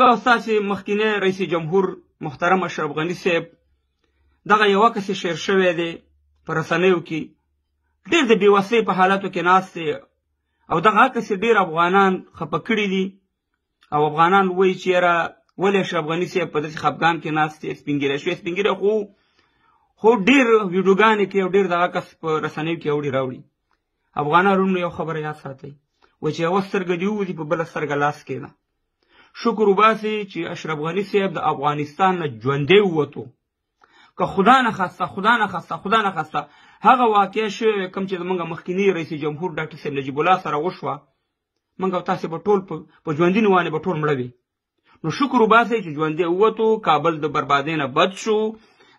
ستاسې مخکینی رئیس جمهور محترم اشرف غني صاحب دغه یوه کسې شعر شوی دی په رسنیو کې ډېر د بېوسۍ په حالاتو کې ناست دی او دغه کسې ډېر افغانان خفه کړي دي او افغانان وایي چې یاره ولې اشرف غني صاحب په داسې خفګان کې ناست دی سپین ږیری شوی سپین ږیری خو ډېر ویډیوګانې کوي او ډېر دغه کس په رسنیو کې اوړي راوړي افغانان وروڼو یو خبره یاد ساتئ وایي چې یوه سترګه دې ووځي په بله سترګه لاس کښېږده شکر وباسئ چې اشرف غني صاحب د افغانستان نه ژوندی ووتو که خدا نخواسته هغه واقع شوې کوم چې زموږ مخکینی رئیس جمهور ډاکټر صاحب نجیب الله سره وشوه موږ او تاسې به ټول په ژوندي وانې به ټول مړه وي نو شکر وباسئ چې ژوندی ووتو کابل د بربادۍ نه بد شو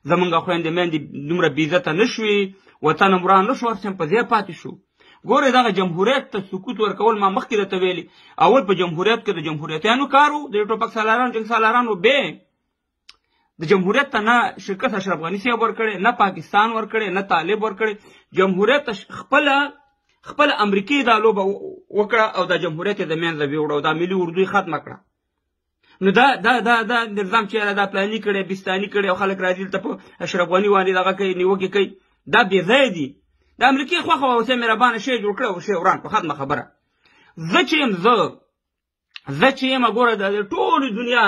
زموږ خویندې میندې دومره بېعزته نه شوې وطن وران نه شو هر څه په ځای پاتې شو ګورې دغه جمهوریت ته سکوت ورکول ما مخکې درته ویلي اول په جمهوریت کې د جمهوریتیانو کار و د ټوپک سالارانو جنګ سالارانو بې د جمهوریت ته نه شرکت اشرف غني صاحب ورکړی نه پاکستان ورکړی نه طالب ورکړی جمهوریت خپله امریکې دا لوبه وکړه او دا جمهوریت یې د منځه ویوړه او دا ملي اردو یې ختمه کړه نو دا نظام چې دا پلاني کړی بستاني کړی او خلک راځي دلته په اشرف غني باندې دغه کوي نیوکې کوي دا بېځایه دي د امریکې خوښه وه اوسې مهربانه شی جوړ کړی او شی وران په ختمه خبره زه چې یم ګوره د ټولې دنیا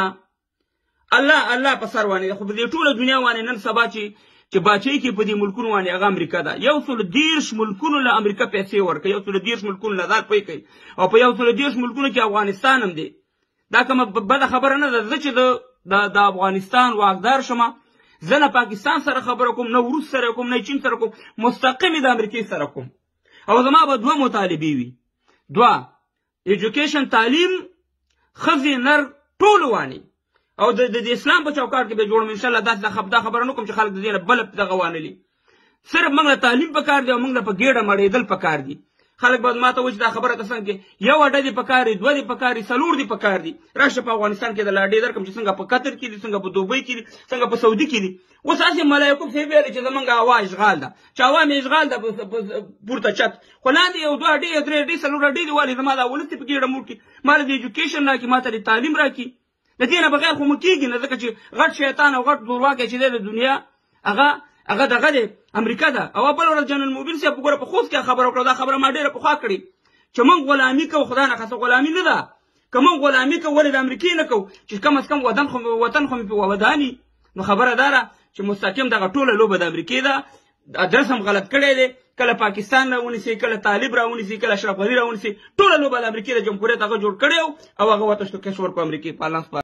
الله په سر باندې خو په دې ټوله دنیا باندې نن سبا چې باچۍ کې په دې ملکونو باندې هغه امریکا ده 130 ملکونو له امریکا پیسې ورکوي 130 ملکونو نه دا پوه کوي او په 130 ملکونو کې افغانستان هم دی دا کومه بده خبره نه ده زه چې د افغانستان واکدار شمه زه نه پاکستان سره خبره کوم نه روس سره کوم نه چین سره کوم مستقیم د امریکې سره کوم او زما به دوه مطالبې وي دوه ایجوکیشن تعلیم ښځې نر ټولو وانې او د اسلام په چوکاټ کې به جوړم انشاءالله داسې دا خبره نه کوم چې خلک د دې نه بله دغه وانلي صرف موږ له تعلیم پکار دی او موږ له په ګېډه مړېدل پکار دي خلک به ما ته وایي چې دا خبره ته څنګه کې یو اډه دې پکار دي دوه دې پکار دي څلور دې پکار دي راشه په افغانستان کې د لاډې درکړم چې څنګه په قطر کې دي څنګه په دوبۍ کې دي څنګه په سعودي کې دي اوس هسې ملایکو پسې ویلې چې زمونږ هوا اشغال ده چې هوا مې اشغال ده پورته چت خو لاندې یو دوه اډې درې اډې څلور اډې دي والې زما دا ولس دې په ګېډه موټ کړي ما له دې ایجوکیشن راکړي ما ته دې تعلیم راکړي د دې نه بغیر خو مو کېږي نه ځکه چې غټ شیطان او غټ زورواکی چې دی د دنیا هغه دغه دی امریکا ده او بل ورځ جنرال موبین صاحب ګوره په خوست کې خبره وکړه دا خبره ما ډېره پخوا کړې چې موږ غلامي کوو خدا نه خاصه غلامي نه ده که موږ غلامي کوو ولې د امریکې نه کوو چې کم از کم وطن خو مې په وداني نو خبره دا ده چې مستقیم دغه ټوله لوبه د امریکې ده ادرس هم غلط کړی دی کله پاکستان راونیسي کله طالب راونیسي کله اشرف غني راونیسي ټوله لوبه د امریکې د جمهوریت هغه جوړ کړی او هغه ورته کشور په امریکې پالانس